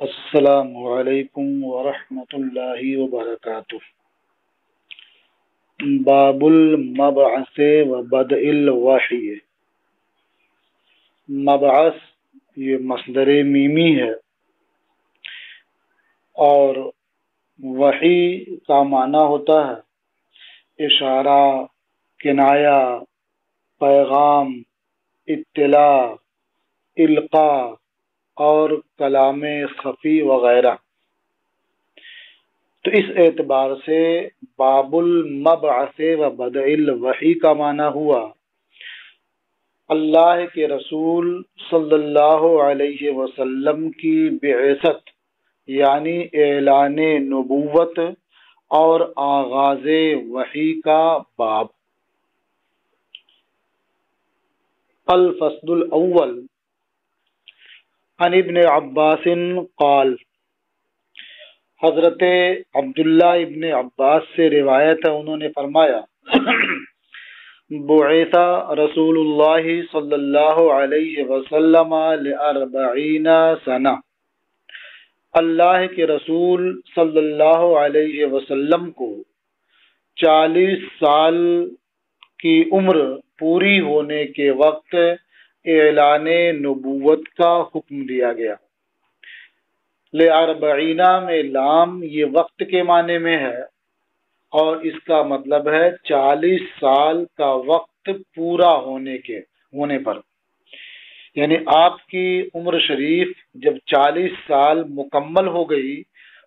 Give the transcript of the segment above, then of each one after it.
السلام علیکم ورحمۃ اللہ وبرکاتہ۔ باب المبعث و بدء الوحی۔ مبعث یہ مصدر میمی ہے اور وحی کا معنی ہوتا ہے اشارہ، کنایہ، پیغام، اطلاع، القاء اور کلام خفی وغیرہ۔ تو اس اعتبار سے باب المبعث و بدء الوحی کا معنی ہوا اللہ کے رسول صلی اللہ علیہ وسلم کی بعثت، یعنی اعلان نبوت اور آغاز وحی کا باب۔ الفصل الاول عن ابن عباس قال، حضرت عبداللہ ابن عباس سے روایت ہے، انہوں نے فرمایا بعث رسول اللہ صلی اللہ علیہ وسلم ل40 سنہ، اللہ کے رسول صلی اللہ علیہ وسلم کو 40 سال کی عمر پوری ہونے کے وقت اعلان نبوت کا حکم دیا گیا۔ ل40 میں لام یہ وقت کے معنی میں ہے اور اس کا مطلب ہے 40 سال کا وقت پورا ہونے پر، یعنی آپ کی عمر شریف جب 40 سال مکمل ہو گئی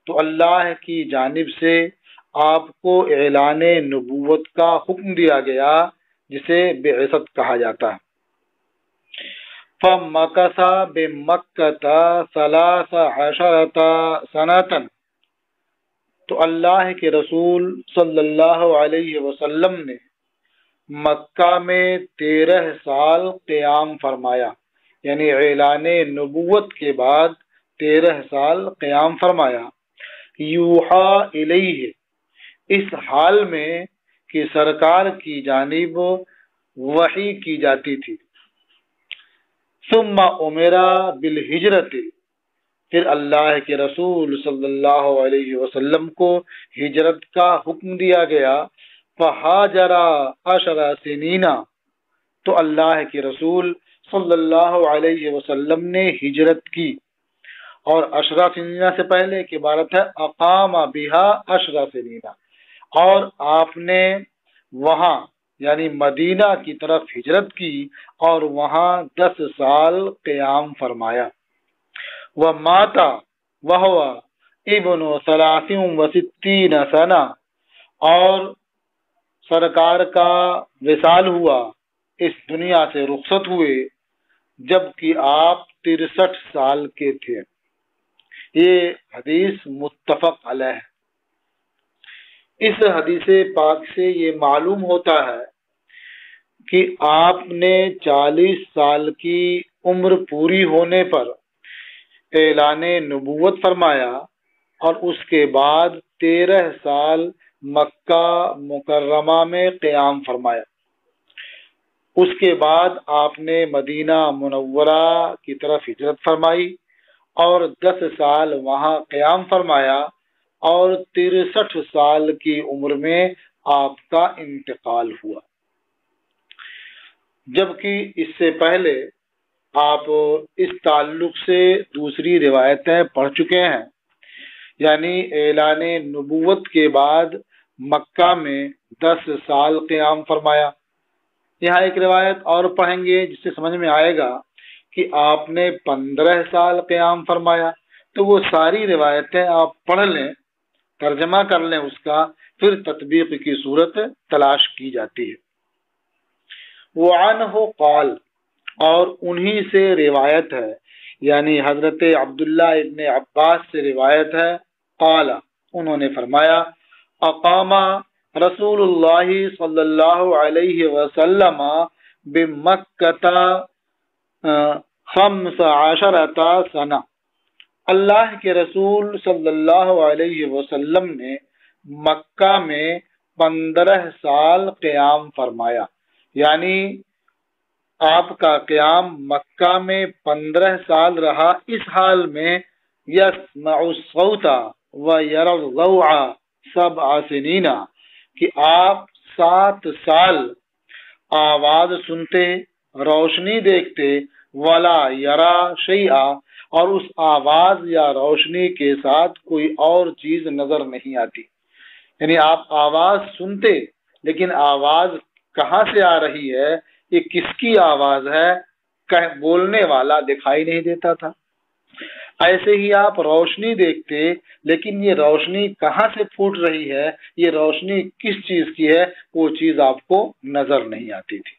تو اللہ کی جانب سے آپ کو اعلان نبوت کا حکم دیا گیا، جسے بعثت کہا جاتا ہے۔ فَمَكَثَ بِمَكَّةَ 13 سَنَةً، تو اللہ کے رسول صلی اللہ علیہ وسلم نے مکہ میں 13 سال قیام فرمایا، یعنی اعلان نبوت کے بعد 13 سال قیام فرمایا۔ یوحا الیہ، اس حال میں کہ سرکار کی جانب وحی کی جاتی تھی۔ ثم امر بالہجرت، پھر اللہ کے رسول صلی اللہ علیہ وسلم کو ہجرت کا حکم دیا گیا۔ فہاجر 10 سنین، تو اللہ کے رسول صلی اللہ علیہ وسلم نے ہجرت کی، اور 10 سنین سے پہلے کی عبارت ہے اقام بہا 10 سنین، اور آپ نے وہاں یعنی مدینہ کی طرف ہجرت کی اور وہاں 10 سال قیام فرمایا۔ وَمَاتَ وَهُوَ ابن 63 سنہ، اور سرکار کا وصال ہوا، اس دنیا سے رخصت ہوئے جبکہ آپ 63 سال کے تھے۔ یہ حدیث متفق علیہ ہے۔ اس حدیث پاک سے یہ معلوم ہوتا ہے کہ آپ نے 40 سال کی عمر پوری ہونے پر اعلان نبوت فرمایا اور اس کے بعد 13 سال مکہ مکرمہ میں قیام فرمایا۔ اس کے بعد آپ نے مدینہ منورہ کی طرف ہجرت فرمائی اور 10 سال وہاں قیام فرمایا، اور 63 سال کی عمر میں آپ کا انتقال ہوا۔ جبکہ اس سے پہلے آپ اس تعلق سے دوسری روایتیں پڑھ چکے ہیں، یعنی اعلان نبوت کے بعد مکہ میں 10 سال قیام فرمایا۔ یہاں ایک روایت اور پڑھیں گے جس سے سمجھ میں آئے گا کہ آپ نے 15 سال قیام فرمایا۔ تو وہ ساری روایتیں آپ پڑھ لیں، ترجمہ کر لیں اس کا، پھر تطبیق کی صورت تلاش کی جاتی ہے۔ وعنہ قال، اور انہی سے روایت ہے، یعنی حضرت عبداللہ ابن عباس سے روایت ہے، قال، انہوں نے فرمایا، اقام رسول اللہ صلی اللہ علیہ وسلم بمکہ 15 سنہ، اللہ کے رسول صلی اللہ علیہ وسلم نے مکہ میں 15 سال قیام فرمایا، یعنی آپ کا قیام مکہ میں 15 سال رہا، اس حال میں یسمع الصوت ویری الضوء 7 سنین، کہ آپ 7 سال آواز سنتے، روشنی دیکھتے، ولا یرا شیئا، اور اس آواز یا روشنی کے ساتھ کوئی اور چیز نظر نہیں آتی۔ یعنی آپ آواز سنتے لیکن آواز کہاں سے آ رہی ہے، یہ کس کی آواز ہے، بولنے والا دکھائی نہیں دیتا تھا۔ ایسے ہی آپ روشنی دیکھتے لیکن یہ روشنی کہاں سے پھوٹ رہی ہے، یہ روشنی کس چیز کی ہے، وہ چیز آپ کو نظر نہیں آتی تھی۔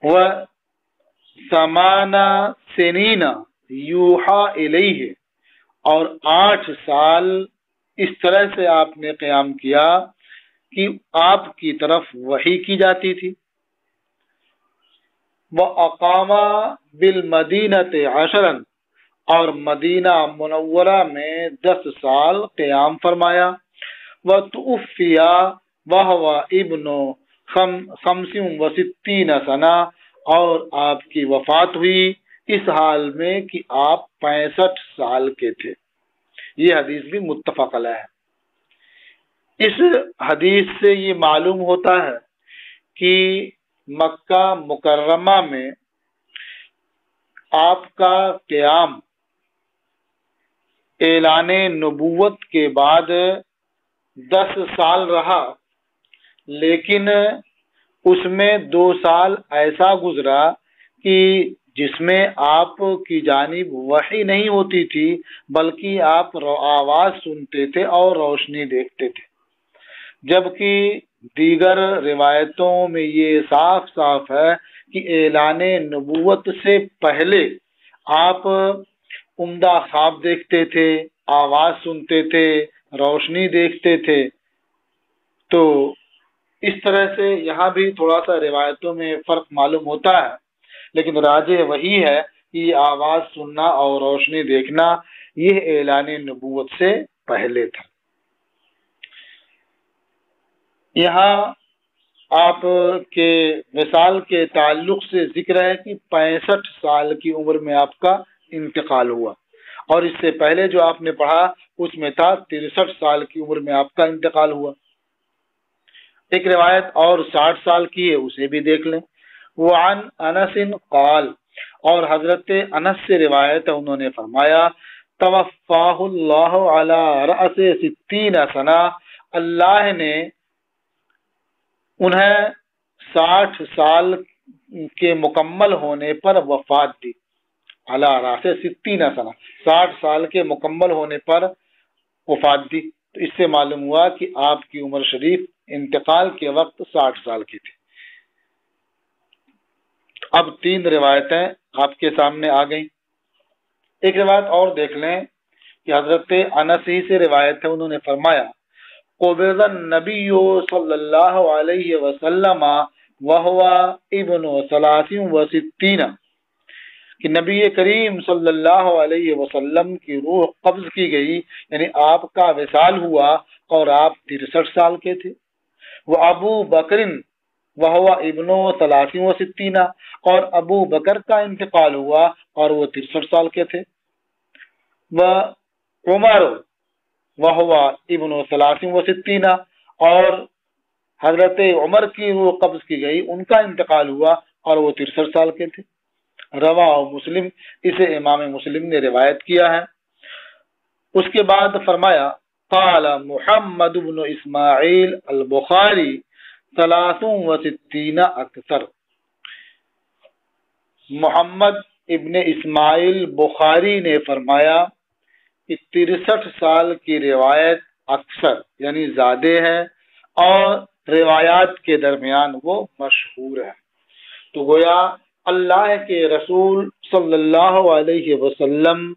وَثَمَانَ سِنِينَ يُوحَىٰ إِلَيْهِ، اور 8 سال اس طرح سے آپ نے قیام کیا کہ آپ کی طرف وحی کی جاتی تھی۔ وَأَقَامَ بِالْمَدِينَةِ 10، اور مدینہ منورہ میں 10 سال قیام فرمایا۔ وَتُوفِّيَ وَهُوَ ابْنُ 65 سنہ، اور آپ کی وفات ہوئی اس حال میں کہ آپ 65 سال کے تھے۔ یہ حدیث بھی متفق علیہ ہے۔ اس حدیث سے یہ معلوم ہوتا ہے کہ مکہ مکرمہ میں آپ کا قیام اعلان نبوت کے بعد 10 سال رہا، لیکن اس میں 2 سال ایسا گزرا کہ جس میں آپ کی جانب وحی نہیں ہوتی تھی، بلکہ آپ آواز سنتے تھے اور روشنی دیکھتے تھے۔ جبکہ دیگر روایتوں میں یہ صاف صاف ہے کہ اعلان نبوت سے پہلے آپ عمدہ خواب دیکھتے تھے، آواز سنتے تھے، روشنی دیکھتے تھے۔ تو اس طرح سے یہاں بھی تھوڑا سا روایتوں میں فرق معلوم ہوتا ہے، لیکن راجح وہی ہے کہ آواز سننا اور روشنی دیکھنا یہ اعلان نبوت سے پہلے تھا۔ یہاں آپ کے مثال کے تعلق سے ذکر ہے کہ 65 سال کی عمر میں آپ کا انتقال ہوا، اور اس سے پہلے جو آپ نے پڑھا اس میں تھا 63 سال کی عمر میں آپ کا انتقال ہوا۔ ایک روایت اور 60 سال کی ہے، اسے بھی دیکھ لیں۔ وعن انس قال، اور حضرت انس سے روایت ہے، انہوں نے فرمایا توفاہ اللہ علی رأس 60 سنہ، اللہ نے انہیں 60 سال کے مکمل ہونے پر وفات دی۔ علی رأس 60 سنہ، 60 سال کے مکمل ہونے پر وفات دی۔ تو اس سے معلوم ہوا کہ آپ کی عمر شریف انتقال کے وقت 60 سال کی تھی۔ اب 3 روایتیں آپ کے سامنے آ گئیں۔ ایک روایت اور دیکھ لیں کہ حضرت انس ہی سے روایت ہے، انہوں نے فرمایا قبض النبی صلی اللہ علیہ وسلم وهو ابن 63، کہ نبی کریم صلی اللہ علیہ وسلم کی روح قبض کی گئی، یعنی آپ کا وصال ہوا اور آپ 63 سال کے تھے۔ وہ ابو بکر وهو ابن 63، اور ابو بکر کا انتقال ہوا اور وہ 63 سال کے تھے۔ وہ عمر وهو ابن 63، اور حضرت عمر کی روح قبض کی گئی، ان کا انتقال ہوا اور وہ 63 سال کے تھے۔ رواہ مسلم، اسے امام مسلم نے روایت کیا ہے۔ اس کے بعد فرمایا قال محمد بن اسماعیل البخاری 63 اکثر، محمد ابن اسماعیل بخاری نے فرمایا کہ 63 سال کی روایت اکثر یعنی زیادہ ہے، اور روایات کے درمیان وہ مشہور ہے۔ تو گویا اللہ کے رسول صلی اللہ علیہ وسلم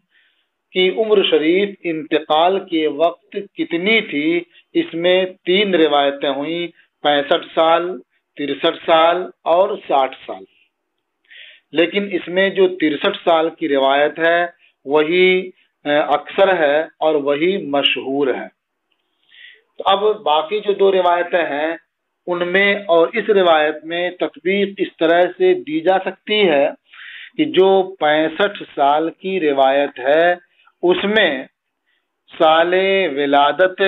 کی عمر شریف انتقال کے وقت کتنی تھی، اس میں 3 روایتیں ہوئیں، 65 سال، 63 سال اور 60 سال۔ لیکن اس میں جو 63 سال کی روایت ہے وہی اکثر ہے اور وہی مشہور ہے۔ تو اب باقی جو 2 روایتیں ہیں ان میں اور اس روایت میں تطبیق اس طرح سے دی جا سکتی ہے کہ جو 65 سال کی روایت ہے اس میں سال ولادت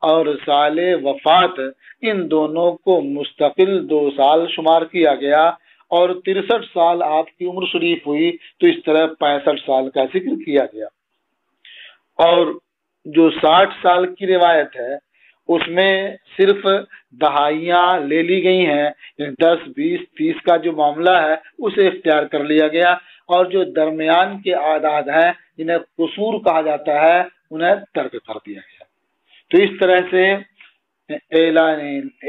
اور سال وفات ان دونوں کو مستقل 2 سال شمار کیا گیا، اور 63 سال آپ کی عمر شریف ہوئی تو اس طرح 65 سال کا ذکر کیا گیا۔ اور جو 60 سال کی روایت ہے اس میں صرف دہائیاں لے لی گئی ہیں، 10 20 30 کا جو معاملہ ہے اسے اختیار کر لیا گیا، اور جو درمیان کے اعداد ہیں جنہیں قصور کہا جاتا ہے انہیں ترک کر دیا گیا۔ تو اس طرح سے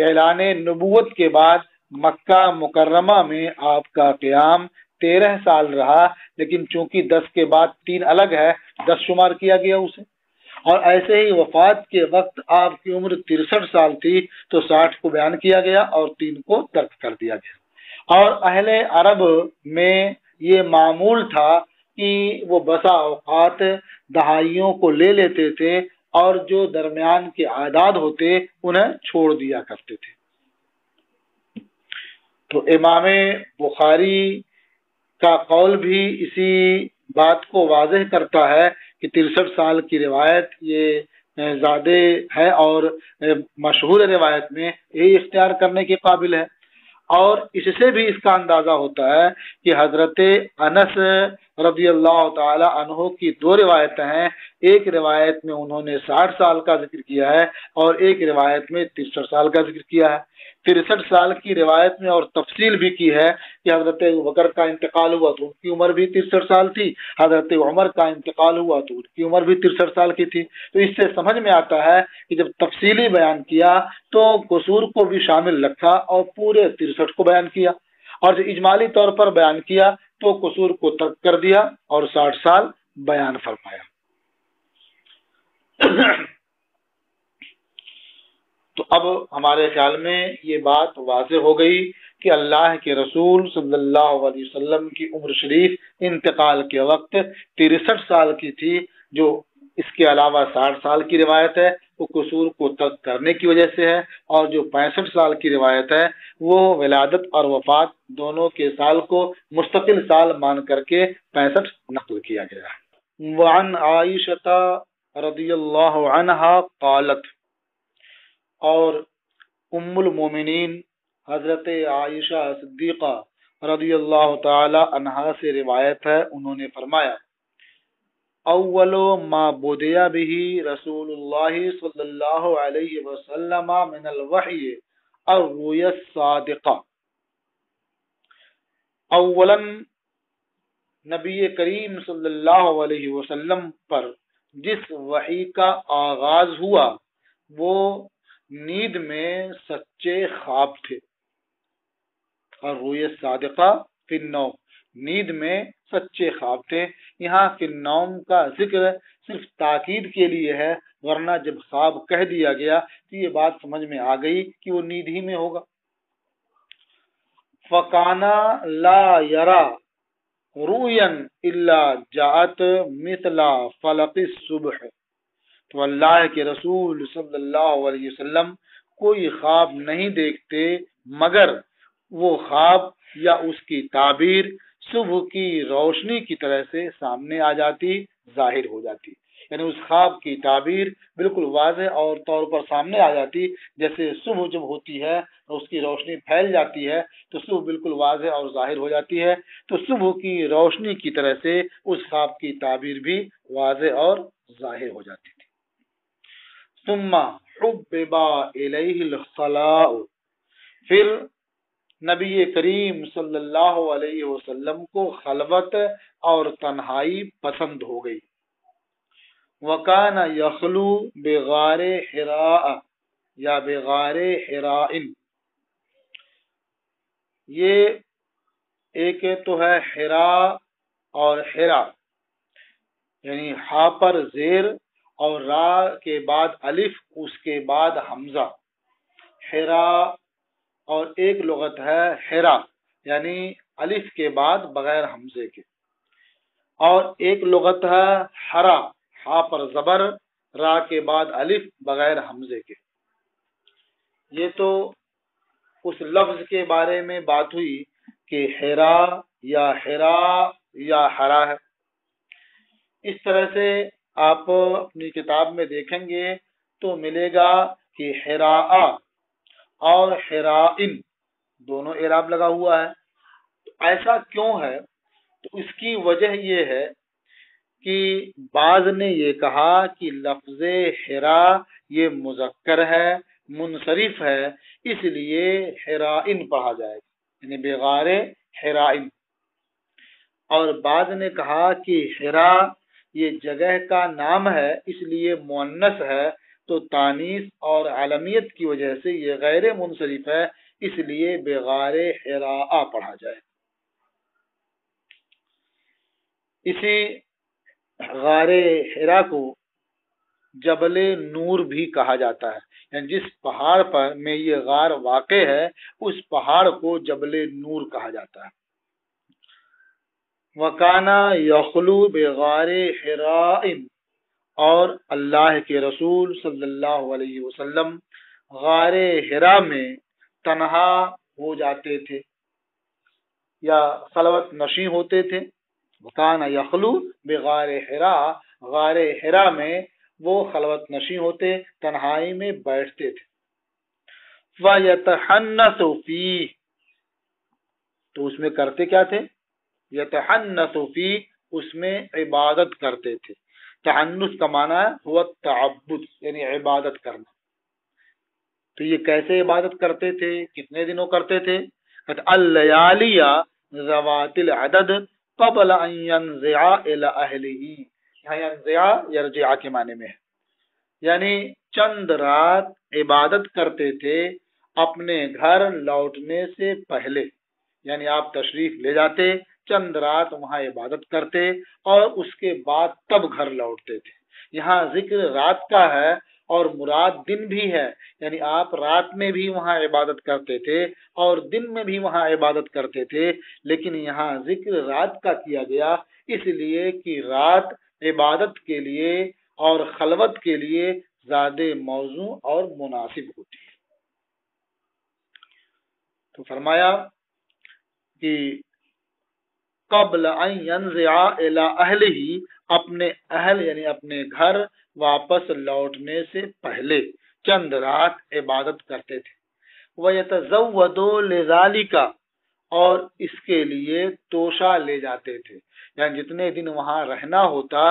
اعلان نبوت کے بعد مکہ مکرمہ میں آپ کا قیام 13 سال رہا، لیکن چونکہ 10 کے بعد 3 الگ ہے، 10 شمار کیا گیا اسے، اور ایسے ہی وفات کے وقت آپ کی عمر 63 سال تھی تو 60 کو بیان کیا گیا اور 3 کو ترک کر دیا گیا۔ اور اہل عرب میں یہ معمول تھا کہ وہ بسا اوقات دہائیوں کو لے لیتے تھے اور جو درمیان کے اعداد ہوتے انہیں چھوڑ دیا کرتے تھے۔ تو امام بخاری کا قول بھی اسی بات کو واضح کرتا ہے کہ 63 سال کی روایت یہ زیادہ ہے اور مشہور روایت میں یہی اختیار کرنے کے قابل ہے۔ اور اس سے بھی اس کا اندازہ ہوتا ہے کہ حضرت انس رضی اللہ تعالی عنہ کی 2 روایتیں ہیں، ایک روایت میں انہوں نے 60 سال کا ذکر کیا ہے اور ایک روایت میں 63 سال کا ذکر کیا ہے۔ 63 سال کی روایت میں اور تفصیل بھی کی ہے کہ حضرت ابوبکر کا انتقال ہوا تو ان کی عمر بھی 63 سال تھی، حضرت عمر کا انتقال ہوا تو ان کی عمر بھی 63 سال کی تھی۔ تو اس سے سمجھ میں آتا ہے کہ جب تفصیلی بیان کیا تو قصور کو بھی شامل رکھا اور پورے 63 کو بیان کیا، اور جب اجمالی طور پر بیان کیا تو قصور کو ترک کر دیا اور 60 سال بیان فرمایا۔ تو اب ہمارے خیال میں یہ بات واضح ہو گئی کہ اللہ کے رسول صلی اللہ علیہ وسلم کی عمر شریف انتقال کے وقت 63 سال کی تھی، جو اس کے علاوہ 60 سال کی روایت ہے وہ قصور کو ترک کرنے کی وجہ سے ہے، اور جو 65 سال کی روایت ہے وہ ولادت اور وفات دونوں کے سال کو مستقل سال مان کر کے 65 نقل کیا گیا ہے۔ وعن عائشہ رضی اللہ عنہا قالت، اور ام المومنین حضرت عائشہ صدیقہ رضی اللہ تعالی عنہا سے روایت ہے، انہوں نے فرمایا اول ما بدیا به رسول اللہ صلی اللہ علیہ وسلم من الوحی الرؤیا الصادقہ، اولا نبی کریم صلی اللہ علیہ وسلم پر جس وحی کا آغاز ہوا وہ نیند میں سچے خواب تھے، اور رؤیا صادقہ فی النوم، نیند میں سچے خواب تھے۔ یہاں فی النوم کا ذکر صرف تاکید کے لیے ہے، ورنہ جب خواب کہہ دیا گیا تو یہ بات سمجھ میں آ گئی کہ وہ نیند ہی میں ہوگا۔ فکانا لا یرا رؤیا الا جاءت مثل فلق الصبح، تو اللہ کے رسول صلی اللہ علیہ وسلم کوئی خواب نہیں دیکھتے مگر وہ خواب یا اس کی تعبیر صبح کی روشنی کی طرح سے سامنے آ جاتی، ظاہر ہو جاتی، یعنی اس خواب کی تعبیر بالکل واضح اور طور پر سامنے آ جاتی، جیسے صبح جب ہوتی ہے اور اس کی روشنی پھیل جاتی ہے تو صبح بالکل واضح اور ظاہر ہو جاتی ہے، تو صبح کی روشنی کی طرح سے اس خواب کی تعبیر بھی واضح اور ظاہر ہو جاتی تھی۔ ثم حبب الیہ الخلاء، پھر نبی کریم صلی اللہ علیہ وسلم کو خلوت اور تنہائی پسند ہو گئی۔ وکان یخلو بغار حراء یا بغار حراء، یہ ایک تو ہے حراء اور حرا، یعنی ہا پر زیر اور را کے بعد الف اس کے بعد حمزہ، حراء، اور ایک لغت ہے حرا یعنی الف کے بعد بغیر حمزے کے، اور ایک لغت ہے حرا، ہا پر زبر را کے بعد الف بغیر حمزے کے۔ یہ تو اس لفظ کے بارے میں بات ہوئی کہ حرا یا حرا یا حرا ہے۔ اس طرح سے آپ اپنی کتاب میں دیکھیں گے تو ملے گا کہ حراء اور حرائن دونوں اعراب لگا ہوا ہے۔ تو ایسا کیوں ہے؟ تو اس کی وجہ یہ ہے کہ بعض نے یہ کہا کہ لفظ حرا یہ مذکر ہے، منصرف ہے، اس لیے حرائن پڑھا جائے گا، یعنی بغار حرائن۔ اور بعض نے کہا کہ حرا یہ جگہ کا نام ہے، اس لیے مؤنث ہے، تو تانیث اور عالمیت کی وجہ سے یہ غیر منصرف ہے، اس لیے بغار حراء پڑھا جائے۔ اسی غار حرا کو جبل نور بھی کہا جاتا ہے، یعنی جس پہاڑ پر میں یہ غار واقع ہے اس پہاڑ کو جبل نور کہا جاتا ہے۔ وَكَانَ يَخْلُو بِغَارِ حِرَاءٍ، اور اللہ کے رسول صلی اللہ علیہ وسلم غار حرا میں تنہا ہو جاتے تھے یا خلوت نشیں ہوتے تھے۔ وَكَانَ يَخْلُو بِغَارِ حِرَاءٍ، غار حرا میں وہ خلوت نشیں ہوتے، تنہائی میں بیٹھتے تھے۔ وَيَتَحَنَّثُ فِيهِ، تو اس میں کرتے کیا تھے؟ یتحنث فی، اس میں عبادت کرتے تھے۔ تحنث کا معنی ہے ہوا التعبد، یعنی عبادت کرنا۔ تو یہ کیسے عبادت کرتے تھے؟ کتنے دنوں کرتے تھے؟ اللیالی ذوات العدد قبل ان ينزع الى اہلہ، یہاں ینزع یرجع کے معنی میں ہے، یعنی چند رات عبادت کرتے تھے اپنے گھر لوٹنے سے پہلے، یعنی آپ تشریف لے جاتے، چند رات وہاں عبادت کرتے اور اس کے بعد تب گھر لوٹتے تھے۔ یہاں ذکر رات کا ہے اور مراد دن بھی ہے، یعنی آپ رات میں بھی وہاں عبادت کرتے تھے اور دن میں بھی وہاں عبادت کرتے تھے، لیکن یہاں ذکر رات کا کیا گیا اس لیے کہ رات عبادت کے لیے اور خلوت کے لیے زیادہ موزوں اور مناسب ہوتی ہے۔ تو فرمایا کہ قبل ان ينزع الى اہلہ، اپنے اہل یعنی اپنے گھر واپس لوٹنے سے پہلے چند رات عبادت کرتے تھے۔ وَيَتَزَوَّدُ لِذَلِكَ، اور اس کے لیے توشہ لے جاتے تھے، یعنی جتنے دن وہاں رہنا ہوتا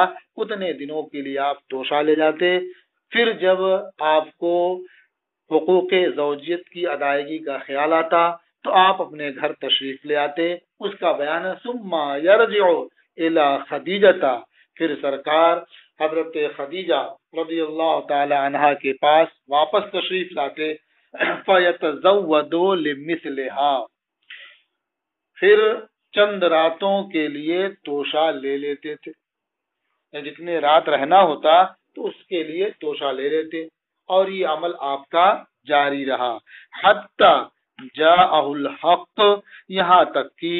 اتنے دنوں کے لیے آپ توشہ لے جاتے۔ پھر جب آپ کو حقوق زوجیت کی ادائیگی کا خیال آتا تو آپ اپنے گھر تشریف لے آتے۔ اس کا بیان ہے ثم یرجع الی خدیجہ، پھر سرکار حضرت خدیجہ رضی اللہ تعالی عنہا کے پاس واپس تشریف لاتے۔ فیتزود لمثلها، پھر چند راتوں کے لیے توشہ لے لیتے تھے، جتنے رات رہنا ہوتا تو اس کے لیے توشہ لے لیتے، اور یہ عمل آپ کا جاری رہا حتی جاءہ الحق، یہاں تک کہ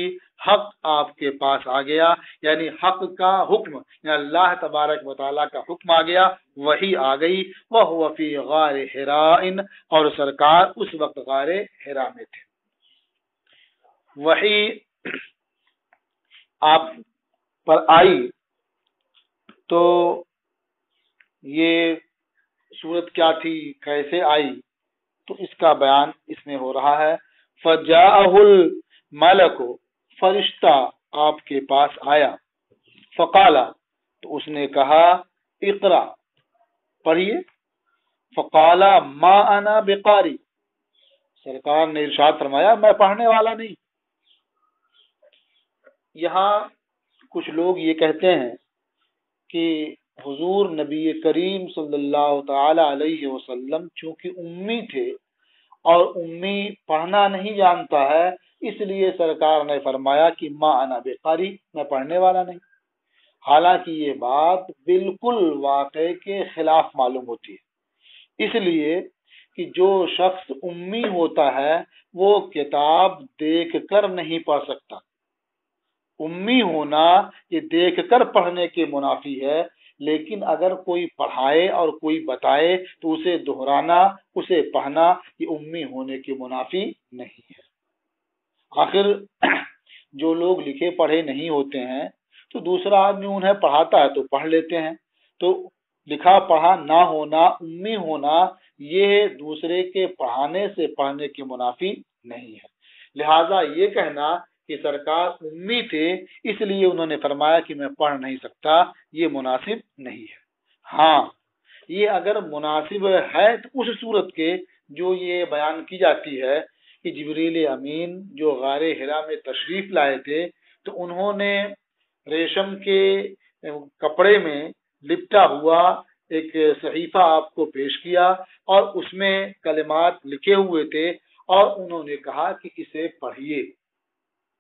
حق آپ کے پاس آ گیا، یعنی حق کا حکم، یعنی اللہ تبارک و تعالیٰ کا حکم آ گیا، وحی آ گئی۔ وَهُوَ فِي غَارِ حِرَاءٍ، اور سرکار اس وقت غار حرا میں تھے۔ وحی آپ پر آئی تو یہ صورت کیا تھی، کیسے آئی، تو اس کا بیان اس میں ہو رہا ہے۔ فَجَاءَهُ الْمَلَكُ، فرشتہ آپ کے پاس آیا، فقال، تو اس نے کہا اقرا، پڑھیے۔ فقال ما انا بقاری، سرکار نے ارشاد فرمایا میں پڑھنے والا نہیں۔ یہاں کچھ لوگ یہ کہتے ہیں کہ حضور نبی کریم صلی اللہ تعالی علیہ وسلم چونکہ امی تھے اور امی پڑھنا نہیں جانتا ہے، اس لیے سرکار نے فرمایا کہ ما انا بقاری، میں پڑھنے والا نہیں۔ حالانکہ یہ بات بالکل واقعے کے خلاف معلوم ہوتی ہے، اس لیے کہ جو شخص امی ہوتا ہے وہ کتاب دیکھ کر نہیں پڑھ سکتا۔ امی ہونا یہ دیکھ کر پڑھنے کے منافی ہے، لیکن اگر کوئی پڑھائے اور کوئی بتائے تو اسے دہرانا، اسے پڑھنا، یہ امی ہونے کے منافی نہیں ہے۔ آخر جو لوگ لکھے پڑھے نہیں ہوتے ہیں تو دوسرا آدمی انہیں پڑھاتا ہے تو پڑھ لیتے ہیں. تو لکھا پڑھا نہ ہونا، امی ہونا، یہ دوسرے کے پڑھانے سے پڑھنے کے منافی نہیں ہے. لہذا یہ کہنا کہ سرکار امی تھے اس لیے انہوں نے فرمایا کہ میں پڑھ نہیں سکتا، یہ مناسب نہیں ہے. ہاں یہ اگر مناسب ہے تو اس صورت کے جو یہ بیان کی جاتی ہے کہ جبریل امین جو غار حرا میں تشریف لائے تھے تو انہوں نے ریشم کے کپڑے میں لپٹا ہوا ایک صحیفہ آپ کو پیش کیا اور اس میں کلمات لکھے ہوئے تھے اور انہوں نے کہا کہ اسے پڑھیے.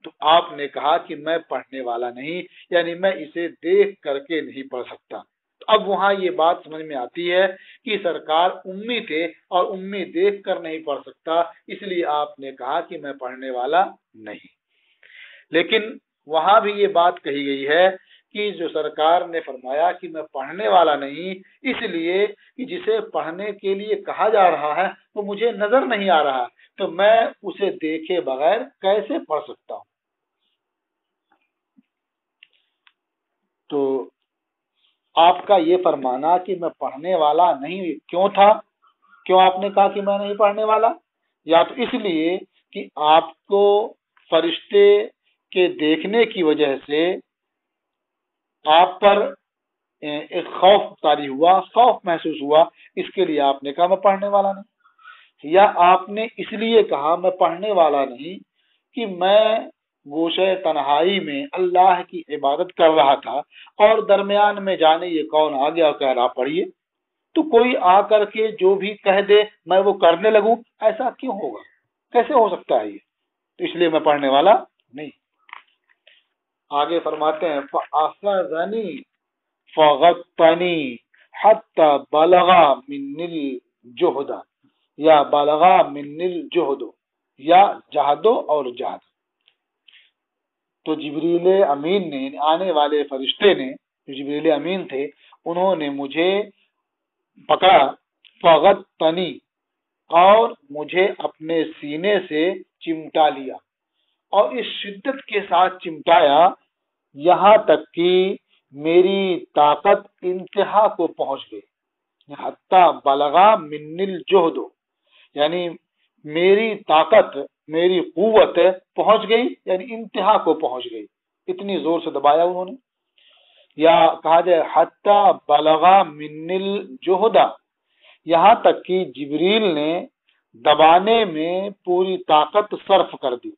تو آپ نے کہا کہ میں پڑھنے والا نہیں، یعنی میں اسے دیکھ کر کے نہیں پڑھ سکتا. تو اب وہاں یہ بات سمجھ میں آتی ہے کہ سرکار امی تھے اور امی دیکھ کر نہیں پڑھ سکتا، اس لیے آپ نے کہا کہ میں پڑھنے والا نہیں. لیکن وہاں بھی یہ بات کہی گئی ہے کہ جو سرکار نے فرمایا کہ میں پڑھنے والا نہیں، اس لیے کہ جسے پڑھنے کے لیے کہا جا رہا ہے وہ مجھے نظر نہیں آ رہا، تو میں اسے دیکھے بغیر کیسے پڑھ سکتا ہوں. تو آپ کا یہ فرمانا کہ میں پڑھنے والا نہیں کیوں تھا؟ کیوں آپ نے کہا کہ میں نہیں پڑھنے والا؟ یا تو اس لیے کہ آپ کو فرشتے کے دیکھنے کی وجہ سے آپ پر ایک خوف طاری ہوا، خوف محسوس ہوا، اس کے لیے آپ نے کہا میں پڑھنے والا نہیں. یا آپ نے اس لیے کہا میں پڑھنے والا نہیں کہ میں گوشے تنہائی میں اللہ کی عبادت کر رہا تھا اور درمیان میں جانے یہ کون آ گیا اور کہہ رہا پڑھیے، تو کوئی آ کر کے جو بھی کہہ دے میں وہ کرنے لگوں، ایسا کیوں ہوگا؟ کیسے ہو سکتا ہے یہ؟ تو اس لیے میں پڑھنے والا نہیں. آگے فرماتے ہیں فَأَخَذَنِي فَغَطَّنِي حَتَّى بَلَغَ مِنِّ الْجُهْدَ یا بَلَغَ مِنِّ الْجُهْدُ یا جہدو اور جہد. تو جبریل امین نے، آنے والے فرشتے نے جو جبریل امین تھے، انہوں نے مجھے پکڑا، فغطنی، اور مجھے اپنے سینے سے چمٹا لیا، اور اس شدت کے ساتھ چمٹایا یہاں تک کہ میری طاقت انتہا کو پہنچ گئی. حتی بلغا من الجہد، یعنی میری طاقت، میری قوت پہنچ گئی، یعنی انتہا کو پہنچ گئی، اتنی زور سے دبایا انہوں نے. یا کہا جائے حتی بلغا من الجہد، یہاں تک کہ جبریل نے دبانے میں پوری طاقت صرف کر دی.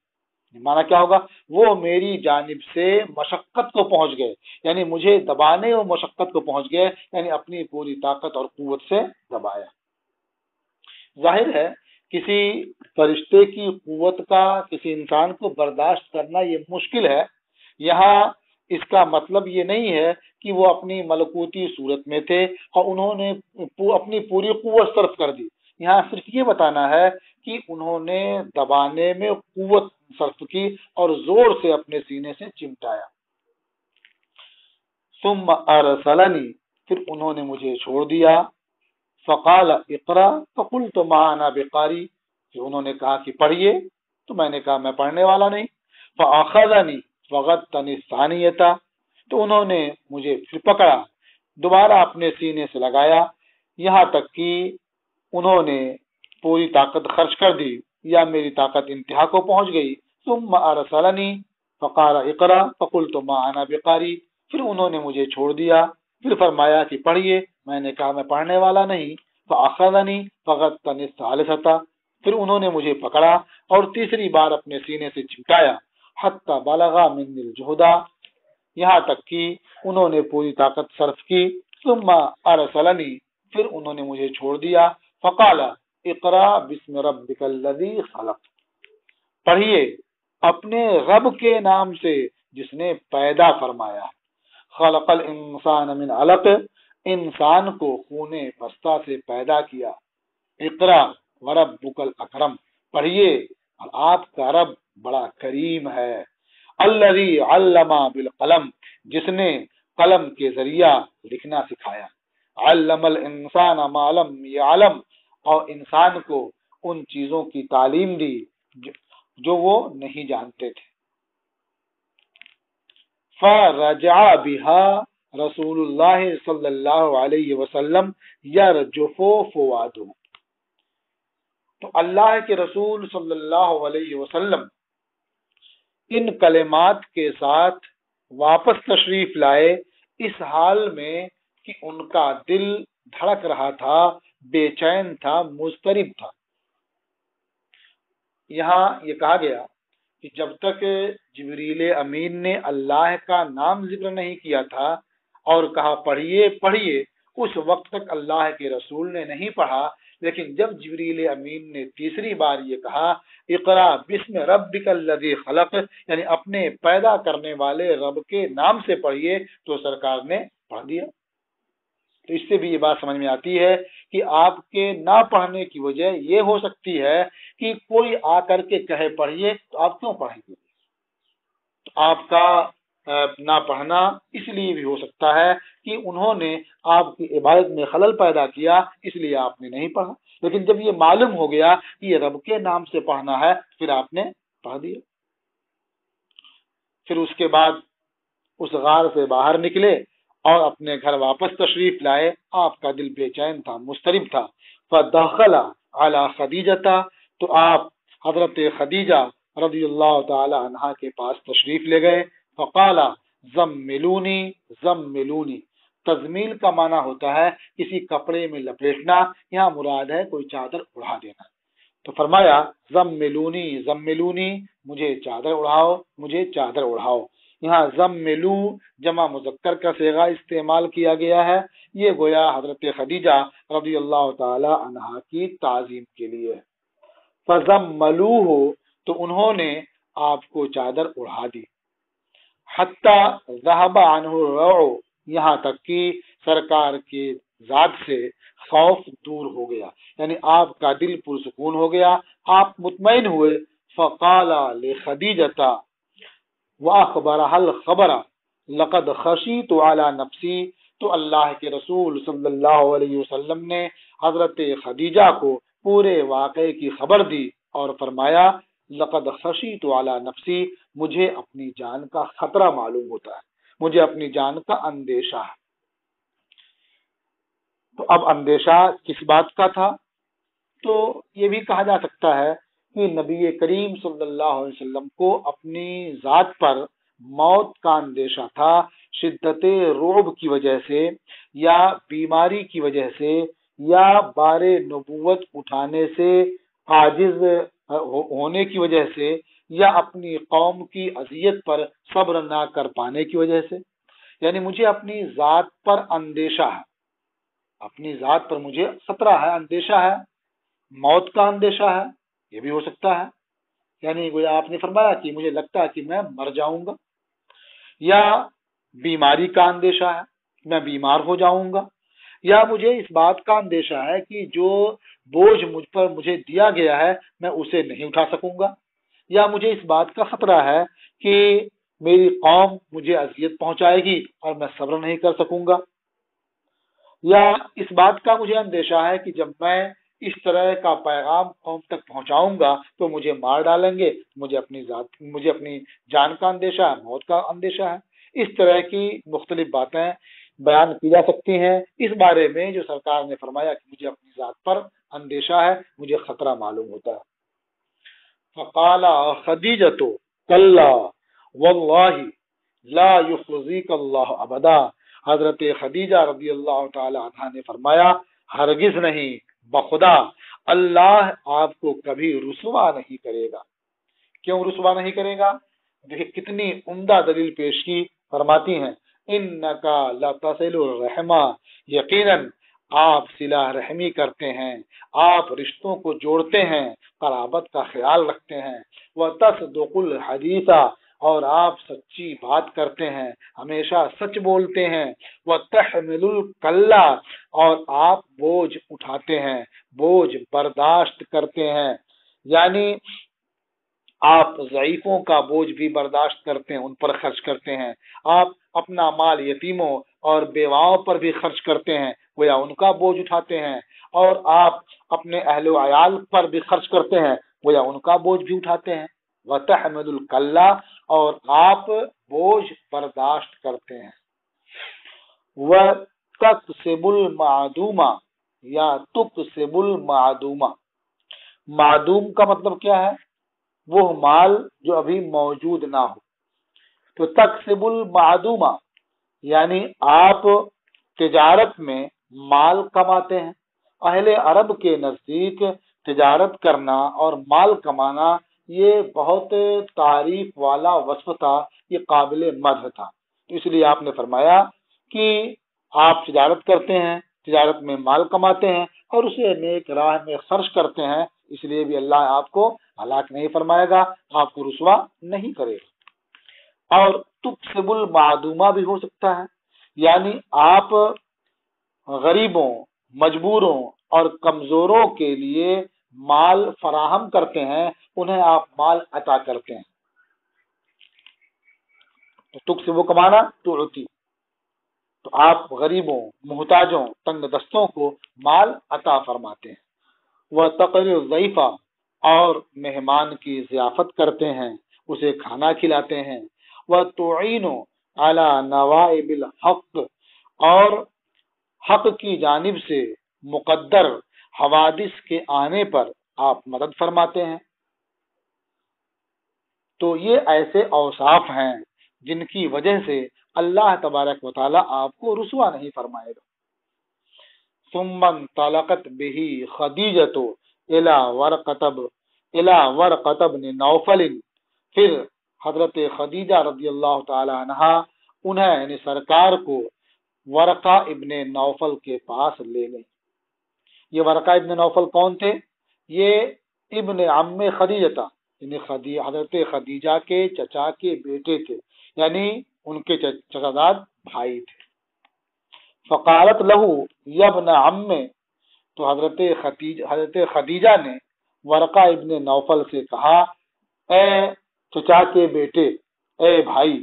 مانا کیا ہوگا؟ وہ میری جانب سے مشقت کو پہنچ گئے، یعنی مجھے دبانے اور مشقت کو پہنچ گئے، یعنی اپنی پوری طاقت اور قوت سے دبایا. ظاہر ہے کسی فرشتے کی قوت کا کسی انسان کو برداشت کرنا یہ مشکل ہے. یہاں اس کا مطلب یہ نہیں ہے کہ وہ اپنی ملکوتی صورت میں تھے اور انہوں نے اپنی پوری قوت صرف کر دی. یہاں صرف یہ بتانا ہے کہ انہوں نے دبانے میں قوت صرف کی اور زور سے اپنے سینے سے چمٹایا. ثم ارسلنی، پھر انہوں نے مجھے چھوڑ دیا. فقال اقرا فقلت ما انا بقاری، کہ انہوں نے کہا کہ پڑھیے، تو میں نے کہا میں پڑھنے والا نہیں. فاخذنی فغطنی الثانیۃ، تو انہوں نے مجھے پھر پکڑا، دوبارہ اپنے سینے سے لگایا، یہاں تک کہ انہوں نے پوری طاقت خرچ کر دی یا میری طاقت انتہا کو پہنچ گئی. ثم ارسلنی فقال اقرا فقلت ما انا بقاری، پھر انہوں نے مجھے چھوڑ دیا، پھر فرمایا کہ پڑھیے، میں نے کہا میں پڑھنے والا نہیں. فاخذنی فغطنی الثالثۃ، پھر انہوں نے مجھے پکڑا اور تیسری بار اپنے سینے سے چمٹایا. حتی بلغ من الجہد، یہاں تک کہ انہوں نے پوری طاقت صرف کی. ثم ارسلنی، پھر انہوں نے مجھے چھوڑ دیا. فقال اقرا بسم ربک الذی خلق، پڑھیے اپنے رب کے نام سے جس نے پیدا فرمایا. خلق الانسان من علق، انسان کو خون پستہ سے پیدا کیا. اقرا وربک الاکرم، پڑھیے اور آپ کا رب بڑا کریم ہے. الذی علم بالقلم، جس نے قلم کے ذریعہ لکھنا سکھایا. علم الانسان ما لم یعلم، اور انسان کو ان چیزوں کی تعلیم دی جو وہ نہیں جانتے تھے. فرجع بها رسول اللہ صلی اللہ علیہ وسلم یرجف فؤادہ. تو اللہ کے رسول صلی اللہ علیہ وسلم ان کلمات کے ساتھ واپس تشریف لائے اس حال میں کہ ان کا دل دھڑک رہا تھا، بے چین تھا، مضطرب تھا. یہاں یہ کہا گیا کہ جب تک جبریل امین نے اللہ کا نام ذکر نہیں کیا تھا اور کہا پڑھیے پڑھیے، اس وقت تک اللہ کے رسول نے نہیں پڑھا. لیکن جب جبریل امین نے تیسری بار یہ کہا اقرا بسم ربک الذی خلق، یعنی اپنے پیدا کرنے والے رب کے نام سے پڑھیے، تو سرکار نے پڑھ دیا. تو اس سے بھی یہ بات سمجھ میں آتی ہے کہ آپ کے نہ پڑھنے کی وجہ یہ ہو سکتی ہے کہ کوئی آ کر کے کہے پڑھیے تو آپ کیوں پڑھیں گے. تو آپ کا نہ پڑھنا اس لیے بھی ہو سکتا ہے کہ انہوں نے آپ کی عبادت میں خلل پیدا کیا، اس لیے آپ نے نہیں پڑھا. لیکن جب یہ معلوم ہو گیا کہ یہ رب کے نام سے پڑھنا ہے، پھر آپ نے پڑھ دیا. پھر اس کے بعد اس غار سے باہر نکلے اور اپنے گھر واپس تشریف لائے. آپ کا دل بے چین تھا، مضطرب تھا. فدخل علی خدیجہ، تو آپ حضرت خدیجہ رضی اللہ تعالی عنہا کے پاس تشریف لے گئے. فقال زملونی زملونی. تزمیل کا معنی ہوتا ہے کسی کپڑے میں لپیٹنا، یہاں مراد ہے کوئی چادر اڑا دینا. تو فرمایا زملونی زملونی، مجھے چادر اڑاؤ، مجھے چادر اڑاؤ. یہاں زملو جمع مذکر کا صیغہ استعمال کیا گیا ہے. یہ گویا حضرت خدیجہ رضی اللہ تعالی عنہا کی تعظیم کے لیے. فزملوہ، تو انہوں نے آپ کو چادر اڑا دی. حتی ذہب عنہ الروع، یہاں تک کہ سرکار کے ذات سے خوف دور ہو گیا، یعنی آپ کا دل پرسکون ہو گیا، آپ مطمئن ہوئے. فقال لخدیجہ وَأَخْبَرَهَا الْخَبَرَ لَقَدْ خَشِيتُ عَلَى نَفْسِي. تو اللہ کے رسول صلی اللہ علیہ وسلم نے حضرت خدیجہ کو پورے واقعے کی خبر دی اور فرمایا لَقَدْ خَشِيتُ عَلَى نَفْسِي، مجھے اپنی جان کا خطرہ معلوم ہوتا ہے، مجھے اپنی جان کا اندیشہ ہے. تو اب اندیشہ کس بات کا تھا؟ تو یہ بھی کہا جا سکتا ہے کہ نبی کریم صلی اللہ علیہ وسلم کو اپنی ذات پر موت کا اندیشہ تھا، شدت رعب کی وجہ سے یا بیماری کی وجہ سے یا بار نبوت اٹھانے سے عاجز ہونے کی وجہ سے یا اپنی قوم کی اذیت پر صبر نہ کر پانے کی وجہ سے. یعنی مجھے اپنی ذات پر اندیشہ ہے، اپنی ذات پر مجھے خطرہ ہے، اندیشہ ہے. موت کا اندیشہ ہے، یہ بھی ہو سکتا ہے. یعنی گویا آپ نے فرمایا کہ مجھے لگتا ہے کہ میں مر جاؤں گا، یا بیماری کا اندیشہ ہے، میں بیمار ہو جاؤں گا، یا مجھے اس بات کا اندیشہ ہے کہ جو بوجھ مجھ پر مجھے دیا گیا ہے میں اسے نہیں اٹھا سکوں گا، یا مجھے اس بات کا خطرہ ہے کہ میری قوم مجھے اذیت پہنچائے گی اور میں صبر نہیں کر سکوں گا، یا اس بات کا مجھے اندیشہ ہے کہ جب میں اس طرح کا پیغام قوم تک پہنچاؤں گا تو مجھے مار ڈالیں گے. مجھے اپنی جان کا اندیشہ ہے، موت کا اندیشہ ہے. اس طرح کی مختلف باتیں بیان کی جا سکتی ہیں اس بارے میں جو سرکار نے فرمایا کہ مجھے اپنی ذات پر اندیشہ ہے، مجھے خطرہ معلوم ہوتا ہے. فقال خدیجۃ کلا واللہ لا یخزیک اللہ ابدا. حضرت خدیجہ رضی اللہ تعالی عنہ نے فرمایا ہرگز نہیں، بخدا اللہ آپ کو کبھی رسوا نہیں کرے گا. کیوں رسوا نہیں کرے گا؟ دیکھیں کتنی عمدہ دلیل پیش کی. فرماتی ہیں انکا لتصل الرحمہ، یقیناً آپ صلہ رحمی کرتے ہیں، آپ رشتوں کو جوڑتے ہیں، قرابت کا خیال رکھتے ہیں. وتصدق الحدیث، اور آپ سچی بات کرتے ہیں، ہمیشہ سچ بولتے ہیں. وتحمل الکلا، اور آپ بوجھ اٹھاتے ہیں، بوجھ برداشت کرتے ہیں. یعنی آپ ضعیفوں کا بوجھ بھی برداشت کرتے ہیں، ان پر خرچ کرتے ہیں. آپ اپنا مال یتیموں اور بیواؤں پر بھی خرچ کرتے ہیں، گویا ان کا بوجھ اٹھاتے ہیں. اور آپ اپنے اہل و عیال پر بھی خرچ کرتے ہیں، گویا ان کا بوجھ بھی اٹھاتے ہیں. وتحمل الکلا، اور آپ بوجھ برداشت کرتے ہیں۔ وَتَكْسِبُ الْمَعْدُومَ یا تُكْسِبُ الْمَعْدُومَ، معدوم کا مطلب کیا ہے؟ وہ مال جو ابھی موجود نہ ہو۔ تو تکسب المعدومہ یعنی آپ تجارت میں مال کماتے ہیں۔ اہل عرب کے نزدیک تجارت کرنا اور مال کمانا یہ بہت تعریف والا وصف تھا، یہ قابل مدح تھا۔ اس لیے آپ نے فرمایا کہ آپ تجارت کرتے ہیں، تجارت میں مال کماتے ہیں اور اسے نیک راہ میں خرچ کرتے ہیں، اس لیے بھی اللہ آپ کو ہلاک نہیں فرمائے گا، آپ کو رسوا نہیں کرے گا۔ اور تکسب المعدومہ بھی ہو سکتا ہے، یعنی آپ غریبوں، مجبوروں اور کمزوروں کے لیے مال فراہم کرتے ہیں، انہیں آپ مال عطا کرتے ہیں۔ تو تکسب کمانا تعطی، تو آپ غریبوں، محتاجوں، تنگ دستوں کو مال عطا فرماتے ہیں۔ وہ تقریر الضیفہ، اور مہمان کی ضیافت کرتے ہیں، اسے کھانا کھلاتے ہیں۔ وہ تعین علی نوائب الحق، اور حق کی جانب سے مقدر حوادث کے آنے پر آپ مدد فرماتے ہیں۔ تو یہ ایسے اوصاف ہیں جن کی وجہ سے اللہ تبارک و تعالی آپ کو رسوا نہیں فرمائے گا۔ ثم انطلقت به خدیجۃ الی ورقۃ بن نوفل، پھر حضرت خدیجہ رضی اللہ تعالی عنہا انہیں یعنی سرکار کو ورقہ ابن نوفل کے پاس لے گئی۔ یہ ورقہ ابن نوفل کون تھے؟ یہ ابن عم خدیجہ تھا، یعنی حضرت خدیجہ کے چچا کے بیٹے تھے، یعنی ان کے چچاداد بھائی تھے۔ فقالت لہو یا ابن عم، تو حضرت خدیجہ نے ورقہ ابن نوفل سے کہا، اے چچا کے بیٹے، اے بھائی،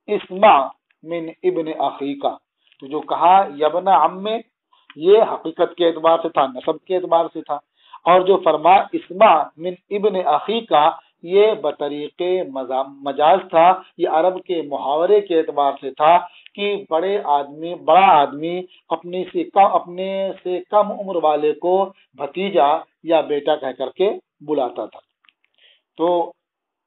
اسمع من ابن اخیکا، تو جو کہا یا ابن عم یہ حقیقت کے اعتبار سے تھا، نسب کے اعتبار سے تھا، اور جو فرما اسمع من ابن اخیکا یہ بطریق مجاز تھا، یہ عرب کے محاورے کے اعتبار سے تھا کہ بڑا آدمی اپنے سے کم عمر والے کو بھتیجا یا بیٹا کہہ کر کے بلاتا تھا۔ تو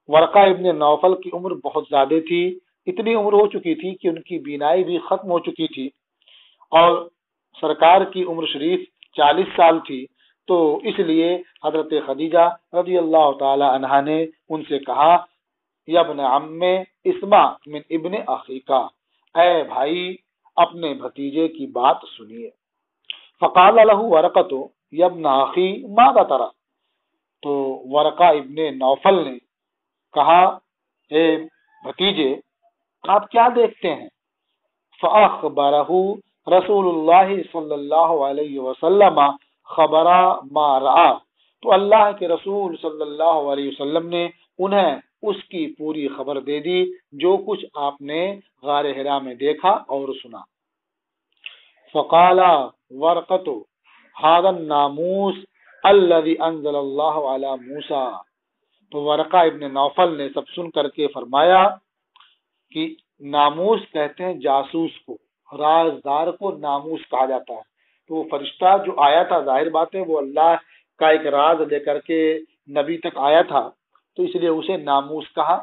ورقہ ابن نوفل کی عمر بہت زیادہ تھی، اتنی عمر ہو چکی تھی کہ ان کی بینائی بھی ختم ہو چکی تھی، اور سرکار کی عمر شریف 40 سال تھی، تو اس لیے حضرت خدیجہ رضی اللہ تعالی عنہا نے ان سے کہا، یا ابن عم اسمع من ابن اخیکا، اے بھائی اپنے بھتیجے کی بات سنیے۔ فقال له ورقۃ یا ابن اخی ماذا ترى، تو ورقہ ابن نوفل نے کہا، اے بھتیجے آپ کیا دیکھتے ہیں؟ فاخبرہ رسول اللہ صلی اللہ علیہ وسلم خبر ما رأى، تو اللہ کے رسول صلی اللہ علیہ وسلم نے انہیں اس کی پوری خبر دے دی جو کچھ آپ نے غار حرا میں دیکھا اور سنا۔ فقال ورقۃ هذا الناموس الذي انزل اللہ علی موسیٰ، تو ورقہ ابن نوفل نے سب سن کر کے فرمایا کہ ناموس کہتے ہیں جاسوس کو، رازدار کو ناموس کہا جاتا ہے۔ تو وہ فرشتہ جو آیا تھا، ظاہر بات ہے وہ اللہ کا ایک راز لے کر کے نبی تک آیا تھا، تو اس لیے اسے ناموس کہا۔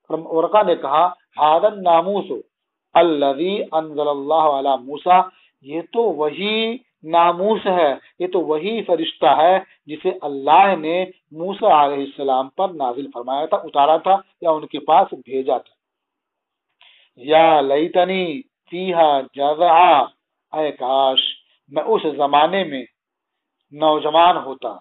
ورقہ نے کہا هذا الناموس الذي انزل اللہ علی موسیٰ، یہ تو وہی ناموس ہے، یہ تو وہی فرشتہ ہے جسے اللہ نے موسیٰ علیہ السلام پر نازل فرمایا تھا، اتارا تھا یا ان کے پاس بھیجا تھا۔ یا لیتنی فیہا جزعا، اے کاش میں اس زمانے میں نوجوان ہوتا۔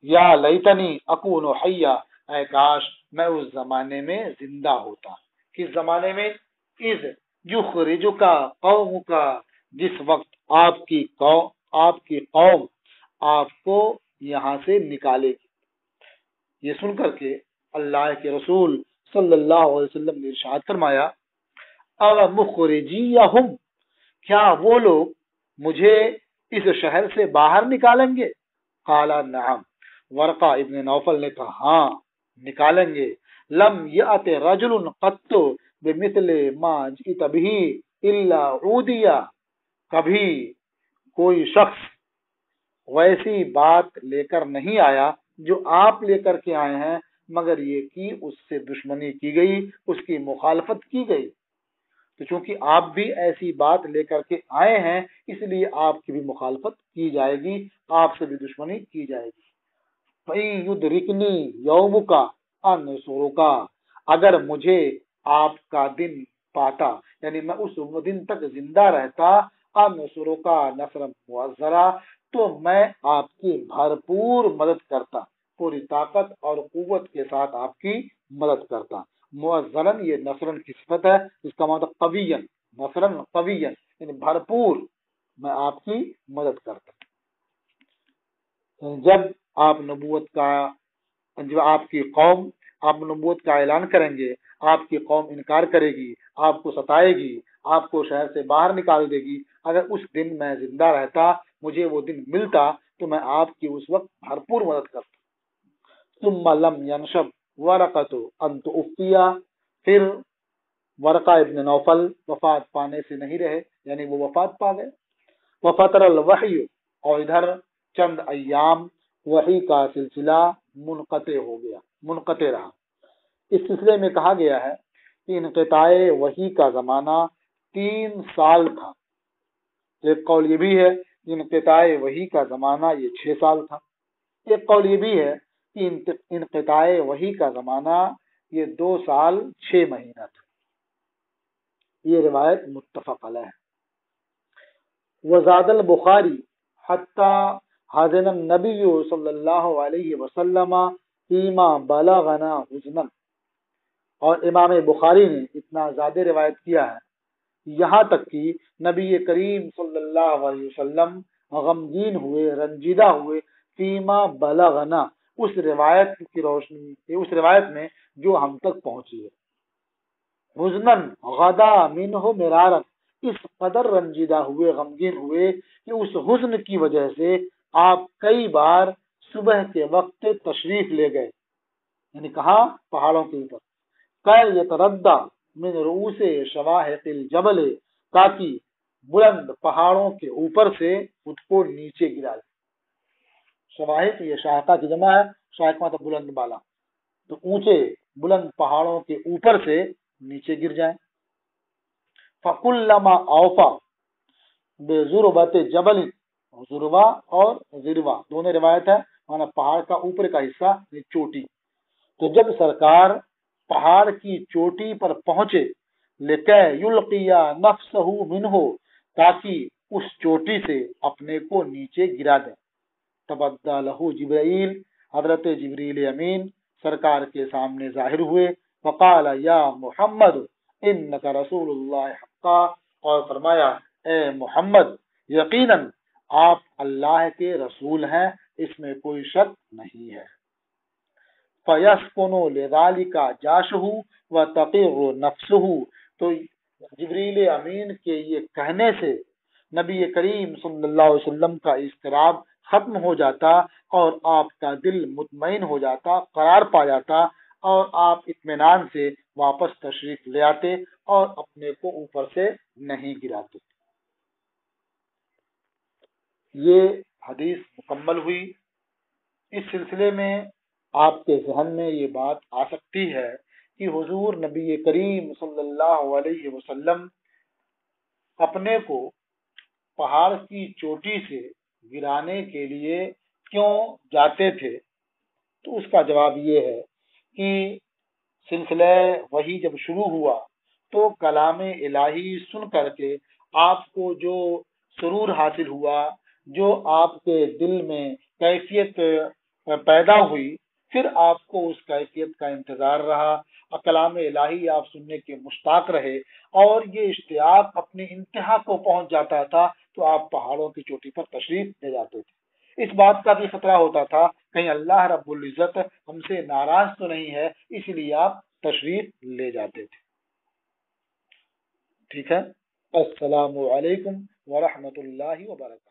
یا لیتنی اکون حیا، اے کاش میں اس زمانے میں زندہ ہوتا۔ کس زمانے میں؟ اذ یخرجک قومک، جس وقت آپ کی قوم آپ کو یہاں سے نکالے گی۔ یہ سن کر کے اللہ کے رسول صلی اللہ علیہ وسلم نے ارشاد فرمایا، او مخرجیہم، کیا وہ لوگ مجھے اس شہر سے باہر نکالیں گے؟ قال نعم، ورقہ ابن نوفل نے کہا ہاں نکالیں گے۔ لم یأت رجل قط بمثل ما جئت به الا عودیا، کبھی کوئی شخص ویسی بات لے کر نہیں آیا جو آپ لے کر کے آئے ہیں، مگر یہ کہ اس سے دشمنی کی گئی، اس کی مخالفت کی گئی۔ تو چونکہ آپ بھی ایسی بات لے کر کے آئے ہیں، اس لیے آپ کی بھی مخالفت کی جائے گی، آپ سے بھی دشمنی کی جائے گی۔ فَإِن يُدْرِكْنِي يَوْمُكَ أَنْصُرُكَ، اگر مجھے آپ کا دن پاتا، یعنی میں اس دن تک زندہ رہتا، أَنْصُرُكَ نَصْرًا مُؤَزَّرًا، تو میں آپ کی بھرپور مدد کرتا، پوری طاقت اور قوت کے ساتھ آپ کی مدد کرتا۔ مؤزراً یہ نصرن کی صفت ہے، اس کا مطلب قویًا، نصرن قویًا یعنی بھرپور میں آپ کی مدد کرتا۔ جب آپ نبوت کا، جب آپ کی قوم، آپ نبوت کا اعلان کریں گے، آپ کی قوم انکار کرے گی، آپ کو ستائے گی، آپ کو شہر سے باہر نکال دے گی، اگر اس دن میں زندہ رہتا، مجھے وہ دن ملتا، تو میں آپ کی اس وقت بھرپور مدد کرتا۔ ثم لم ينشب ورقۃ ان توفی، پھر ورقہ ابن نوفل وفات پانے سے نہیں رہے، یعنی وہ وفات پا گئے۔ وفتر الوحی، اور ادھر چند ایام وحی کا سلسلہ منقطع ہو گیا، منقطع رہا۔ اس سلسلے میں کہا گیا ہے کہ انقطاع وحی کا زمانہ 3 سال تھا۔ ایک قول یہ بھی ہے کہ انقطاع وحی کا زمانہ یہ 6 سال تھا۔ ایک قول یہ بھی ہے کہ انقطاع وحی کا زمانہ یہ 2 سال 6 مہینہ تھا۔ یہ روایت متفق علیہ ہے۔ وزاد البخاری حتی حزن النبی صلی اللہ علیہ وسلم فیما بلغنا حزنا، اور امام بخاری نے اتنا زیادہ روایت کیا ہے یہاں تک کہ نبی کریم صلی اللہ علیہ وسلم غمگین ہوئے، رنجیدہ ہوئے، فیما بلغنا، اس روایت کی روشنی، اس روایت میں جو ہم تک پہنچی ہے۔ حزنن غدا منہ مرارا، اس قدر رنجیدہ ہوئے، غمگین ہوئے کہ اس حزن کی وجہ سے آپ کئی بار صبح کے وقت تشریف لے گئے، یعنی کہاں؟ پہاڑوں کے اوپر۔ کہ یتردى من رؤوس شواہق الجبل، تاکہ بلند پہاڑوں کے اوپر سے خود کو نیچے گرا دے۔ شواہق یہ شاہقہ کی جمع ہے، شاہق مطلب بلند بالا، تو اونچے بلند پہاڑوں کے اوپر سے نیچے گر جائیں۔ فَكُلَّمَا أَوْفَى بِذُرْبَةِ جَبَلٍ، ذروہ اور ذروہ دونوں روایت ہے، مانا پہاڑ کا اوپر کا حصہ چوٹی۔ تو جب سرکار پہاڑ کی چوٹی پر پہنچے، لِكَيْ يُلْقِيَ نَفْسَهُ مِنْهُ، تاکہ اس چوٹی سے اپنے کو نیچے گرا دیں۔ تبدّا لہو جبرائیل، حضرت جبریل امین سرکار کے سامنے ظاہر ہوئے۔ فقال یا محمد انک رسول اللہ حقا، اور فرمایا اے محمد یقیناً آپ اللہ کے رسول ہیں، اس میں کوئی شک نہیں ہے۔ فَيَسْكُنُ لِذَلِكَ جَاشُهُ وَتَقِرُّ نَفْسُهُ، تو جبریل امین کے یہ کہنے سے نبی کریم صلی اللہ علیہ وسلم کا اضطراب ختم ہو جاتا اور آپ کا دل مطمئن ہو جاتا، قرار پا جاتا، اور آپ اطمینان سے واپس تشریف لے آتے اور اپنے کو اوپر سے نہیں گراتے۔ یہ حدیث مکمل ہوئی۔ اس سلسلے میں آپ کے ذہن میں یہ بات آ سکتی ہے کہ حضور نبی کریم صلی اللہ علیہ وسلم اپنے کو پہاڑ کی چوٹی سے گرانے کے لیے کیوں جاتے تھے؟ تو اس کا جواب یہ ہے کہ سلسلہ وحی جب شروع ہوا تو کلام الہی سن کر کے آپ کو جو سرور حاصل ہوا، جو آپ کے دل میں کیفیت پیدا ہوئی، پھر آپ کو اس کیفیت کا انتظار رہا، کلام الہی آپ سننے کے مشتاق رہے، اور یہ اشتیاق اپنی انتہا کو پہنچ جاتا تھا تو آپ پہاڑوں کی چوٹی پر تشریف لے جاتے تھے۔ اس بات کا بھی خطرہ ہوتا تھا کہیں اللہ رب العزت ہم سے ناراض تو نہیں ہے، اس لیے آپ تشریف لے جاتے تھے۔ ٹھیک ہے، السلام علیکم ورحمۃ اللہ وبرکاتہ۔